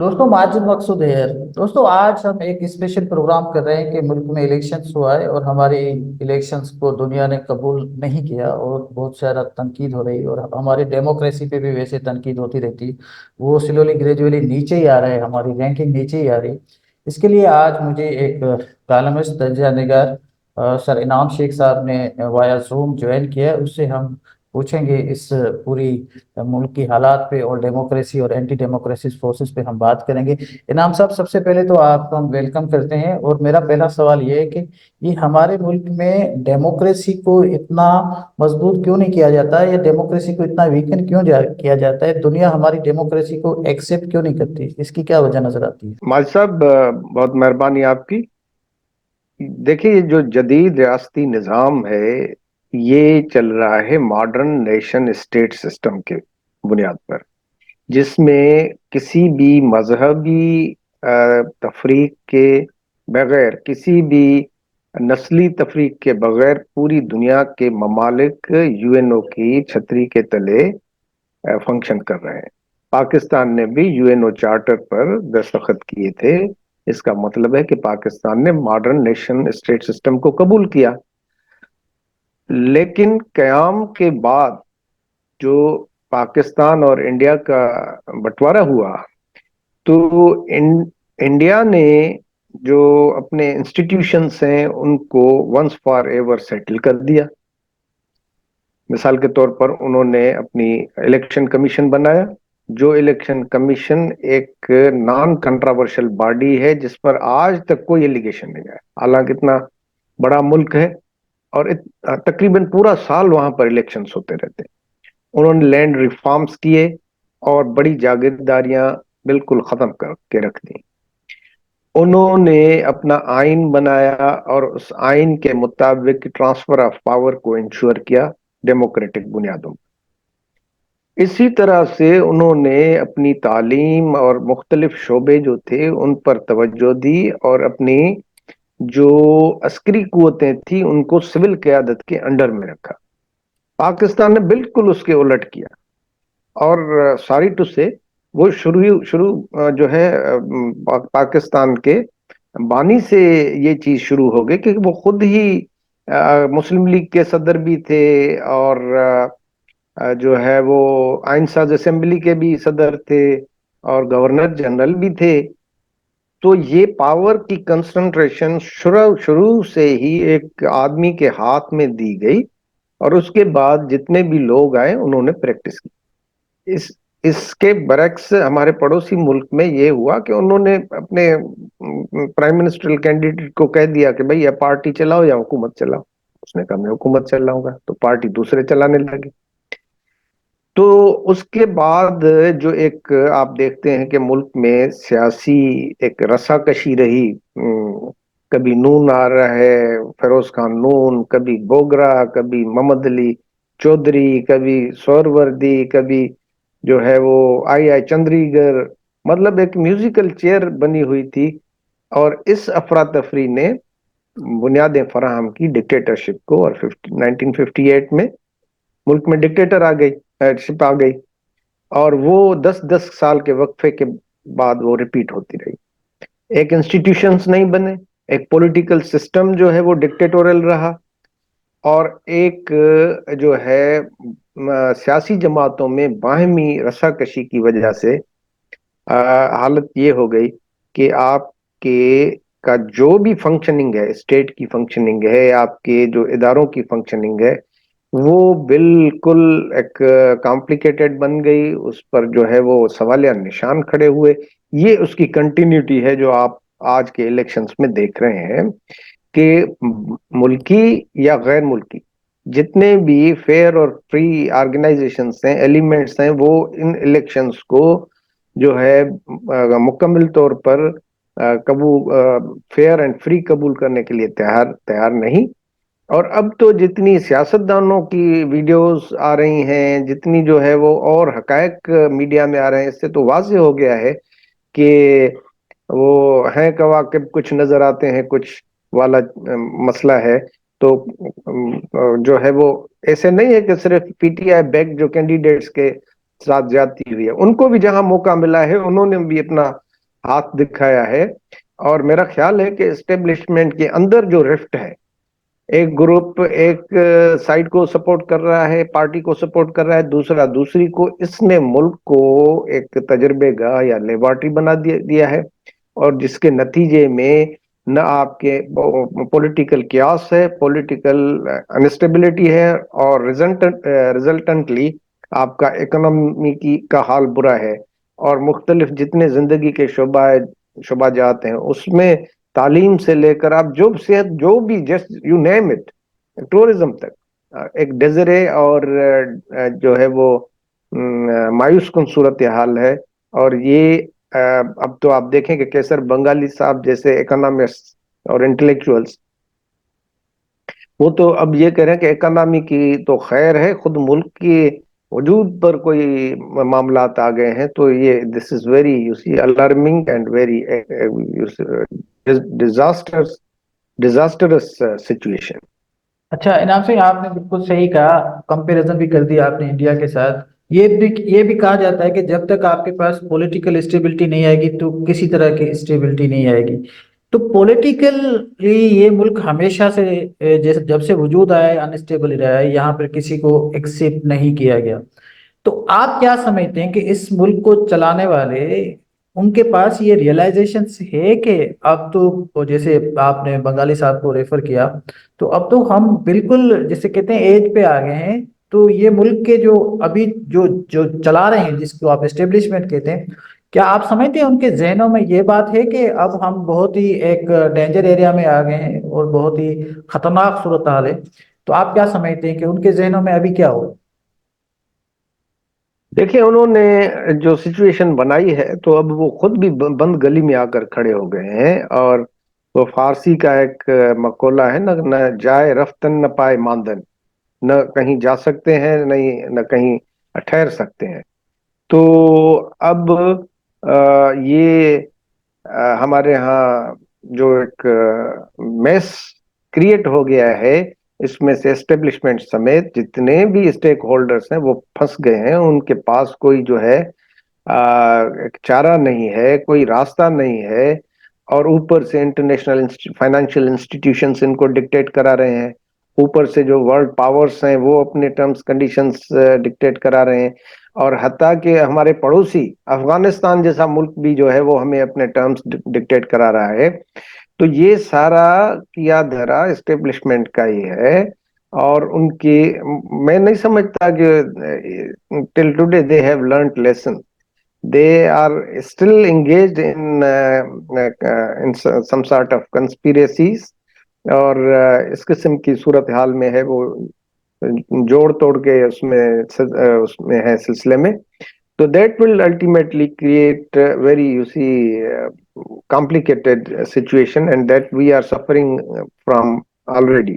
दोस्तों माजिद मकसूद है यार। दोस्तों आज हम एक स्पेशल प्रोग्राम कर रहे हैं कि मुल्क में इलेक्शंस हुआ है और हमारे इलेक्शंस को दुनिया ने कबूल नहीं किया और बहुत सारा तनकीद हो रही, और हमारी डेमोक्रेसी पे भी वैसे तनकीद होती रहती। वो स्लोली ग्रेजुअली नीचे ही आ रहा है, हमारी रैंकिंग नीचे ही आ रही। इसके लिए आज मुझे एक कालमिस्ट दर्जा निगार सर इनाम शेख साहब ने वाया जूम ज्वाइन किया है। उससे हम पूछेंगे इस पूरी मुल्क की हालात पे और डेमोक्रेसी और एंटी डेमोक्रेसी फोर्सेस पे हम बात करेंगे। इनाम साहब, सबसे पहले तो आपको हम वेलकम करते हैं, और मेरा पहला सवाल ये है कि ये हमारे मुल्क में डेमोक्रेसी को इतना मजबूत क्यों नहीं किया जाता है, या डेमोक्रेसी को इतना वीकन क्यों किया जाता है? दुनिया हमारी डेमोक्रेसी को एक्सेप्ट क्यों नहीं करती? इसकी क्या वजह नजर आती है? माज साहब, बहुत मेहरबानी आपकी। देखिए, ये जो जदीद रियासती निज़ाम है, ये चल रहा है मॉडर्न नेशन स्टेट सिस्टम के बुनियाद पर, जिसमें किसी भी मजहबी तफरीक के बगैर, किसी भी नस्ली तफरीक के बगैर पूरी दुनिया के ममालिक यूएनओ की छतरी के तले फंक्शन कर रहे हैं। पाकिस्तान ने भी यूएनओ चार्टर पर दस्तखत किए थे। इसका मतलब है कि पाकिस्तान ने मॉडर्न नेशन स्टेट सिस्टम को कबूल किया। लेकिन कयाम के बाद जो पाकिस्तान और इंडिया का बंटवारा हुआ, तो इंडिया ने जो अपने इंस्टीट्यूशंस हैं उनको वंस फॉर एवर सेटल कर दिया। मिसाल के तौर पर उन्होंने अपनी इलेक्शन कमीशन बनाया। जो इलेक्शन कमीशन एक नॉन कंट्रोवर्शियल बॉडी है, जिस पर आज तक कोई एलिगेशन नहीं है, हालांकि इतना बड़ा मुल्क है और तकरीबन पूरा साल वहां पर इलेक्शंस होते रहते हैं। उन्होंने लैंड रिफॉर्म्स किए और बड़ी जागीरदारियां बिल्कुल खत्म करके रख दी। उन्होंने अपना आइन बनाया और उस आइन के मुताबिक ट्रांसफर ऑफ पावर को इंश्योर किया डेमोक्रेटिक बुनियादों पर। इसी तरह से उन्होंने अपनी तालीम और मुख्तलिफ शोबे जो थे उन पर तवज्जो दी और अपनी जो अस्करी कुव्वतें थी उनको सिविल क़यादत के अंडर में रखा। पाकिस्तान ने बिल्कुल उसके उलट किया। और सॉरी टू से, वो शुरू शुरू जो है पाकिस्तान के बानी से ये चीज शुरू हो गई कि वो खुद ही मुस्लिम लीग के सदर भी थे और जो है वो आइन साज असेंबली के भी सदर थे और गवर्नर जनरल भी थे। तो ये पावर की कंसंट्रेशन शुरू शुरू से ही एक आदमी के हाथ में दी गई और उसके बाद जितने भी लोग आए उन्होंने प्रैक्टिस की। इस इसके बरक्स हमारे पड़ोसी मुल्क में ये हुआ कि उन्होंने अपने प्राइम मिनिस्ट्रियल कैंडिडेट को कह दिया कि भाई या पार्टी चलाओ या हुकूमत चलाओ। उसने कहा मैं हुकूमत चलाऊंगा, तो पार्टी दूसरे चलाने लगे। तो उसके बाद जो एक आप देखते हैं कि मुल्क में सियासी एक रसाकशी रही। कभी नून आ रहा है, फिरोज खान नून, कभी बोगरा, कभी मोहम्मद अली चौधरी, कभी सोहरवर्दी, कभी जो है वो आई आई चंद्रीगर। मतलब एक म्यूजिकल चेयर बनी हुई थी। और इस अफरा तफरी ने बुनियादें फराहम की डिक्टेटरशिप को, और 1958 में मुल्क में डिक्टेटर आ गई, शिप आ गई। और वो 10-10 साल के वक्फे के बाद वो रिपीट होती रही। एक इंस्टीट्यूशंस नहीं बने, एक पॉलिटिकल सिस्टम जो है वो डिक्टेटोरियल रहा, और एक जो है सियासी जमातों में बाहमी रसाकशी की वजह से हालत ये हो गई कि आपके का जो भी फंक्शनिंग है, स्टेट की फंक्शनिंग है, आपके जो इदारों की फंक्शनिंग है, वो बिल्कुल एक कॉम्प्लिकेटेड बन गई। उस पर जो है वो सवालिया निशान खड़े हुए। ये उसकी कंटिन्यूटी है जो आप आज के इलेक्शंस में देख रहे हैं कि मुल्की या गैर मुल्की जितने भी फेयर और फ्री ऑर्गेनाइजेशंस हैं, एलिमेंट्स हैं, वो इन इलेक्शंस को जो है मुकम्मल तौर पर कबूल, फेयर एंड फ्री कबूल करने के लिए तैयार तैयार नहीं। और अब तो जितनी सियासतदानों की वीडियोस आ रही हैं, जितनी जो है वो और हकायक मीडिया में आ रहे हैं, इससे तो वाज़ेह हो गया है कि वो हैं कवाकिब कुछ नजर आते हैं कुछ वाला मसला है। तो जो है वो ऐसे नहीं है कि सिर्फ पीटीआई बैक जो कैंडिडेट्स के साथ जाती हुई है, उनको भी जहां मौका मिला है उन्होंने भी अपना ہاتھ دکھایا ہے. اور میرا خیال ہے کہ اسٹیبلشمنٹ کے اندر جو رفٹ ہے، ایک گروپ ایک سائڈ کو سپورٹ کر رہا ہے، پارٹی کو سپورٹ کر رہا ہے، دوسرا دوسری کو، اس نے ملک کو ایک تجربے گاہ یا لیبارٹری بنا دیا ہے. اور جس کے نتیجے میں نہ آپ کے پولیٹیکل کیاس ہے، پولیٹیکل انسٹیبلٹی ہے، اور ریزلٹنٹلی آپ کا اکنامی کا حال برا ہے. اور مختلف جتنے زندگی کے شعبہ جات ہیں، اس میں تعلیم سے لے کر آپ جو صحت، جو بھی just you name it, tourism تک ایک ڈیزرے اور جو ہے وہ مایوس کن صورت حال ہے. اور یہ اب تو آپ دیکھیں کہ کیسر بنگالی صاحب جیسے اکنامسٹ اور انٹلیکچوئلس، وہ تو اب یہ کہہ رہے ہیں کہ اکنامی کی تو خیر ہے، خود ملک کے وجود پر کوئی معاملات آ گئے ہیں. تو یہ this is very you see alarming and very disastrous situation. اچھا انعام سنگھ، آپ نے بالکل صحیح کہا، کمپیریزن بھی کر دیا آپ نے انڈیا کے ساتھ. یہ بھی کہا جاتا ہے کہ جب تک آپ کے پاس پولیٹیکل اسٹیبلٹی نہیں آئے گی تو کسی طرح کی اسٹیبلٹی نہیں آئے گی. تو پولیٹیکلی یہ ملک ہمیشہ سے جیسے جب سے وجود آیا ہے انسٹیبل رہا ہے، یہاں پر کسی کو ایکسیپٹ نہیں کیا گیا. تو آپ کیا سمجھتے ہیں کہ اس ملک کو چلانے والے ان کے پاس یہ ریئلائزیشن ہے کہ اب تو جیسے آپ نے بنگالی صاحب کو ریفر کیا، تو اب تو ہم بالکل جیسے کہتے ہیں ایج پہ آ گئے ہیں. تو یہ ملک کے جو ابھی جو جو چلا رہے ہیں، جس کو آپ اسٹیبلشمنٹ کہتے ہیں، کیا آپ سمجھتے ہیں ان کے ذہنوں میں یہ بات ہے کہ اب ہم بہت ہی ایک ڈینجر ایریا میں آ گئے ہیں اور بہت ہی خطرناک صورتحال ہے؟ تو آپ کیا سمجھتے ہیں کہ ان کے ذہنوں میں ابھی کیا ہو؟ دیکھیں، انہوں نے جو سچویشن بنائی ہے تو اب وہ خود بھی بند گلی میں آ کر کھڑے ہو گئے ہیں. اور وہ فارسی کا ایک مقولہ ہے، نہ جائے رفتن نہ پائے ماندن، نہ کہیں جا سکتے ہیں نہ کہیں ٹھہر سکتے ہیں. تو اب یہ ہمارے ہاں جو ایک میس کریٹ ہو گیا ہے، اس میں سے اسٹیبلشمنٹ سمیت جتنے بھی اسٹیک ہولڈرز ہیں وہ پھنس گئے ہیں. ان کے پاس کوئی جو ہے ایک چارہ نہیں ہے، کوئی راستہ نہیں ہے. اور اوپر سے انٹرنیشنل فائنینشیل انسٹیٹیوشنز ان کو ڈکٹیٹ کرا رہے ہیں، اوپر سے جو ورلڈ پاورز ہیں وہ اپنے ٹرمز کنڈیشنز ڈکٹیٹ کرا رہے ہیں. اور حتیٰ کہ ہمارے پڑوسی افغانستان جیسا ملک بھی جو ہے وہ ہمیں اپنے ٹرمز ڈکٹیٹ کرا رہا ہے. تو یہ سارا کیا دھرا اسٹیبلشمنٹ کا ہی ہے. اور ان کی میں نہیں سمجھتا کہ till today they have learned lesson. They are still engaged in some sort of conspiracies. اور اس قسم کی صورتحال میں ہے، وہ جوڑ توڑ کے اس میں ہے سلسلے میں. تو that will ultimately create very, you see, complicated situation, and that we are suffering from already.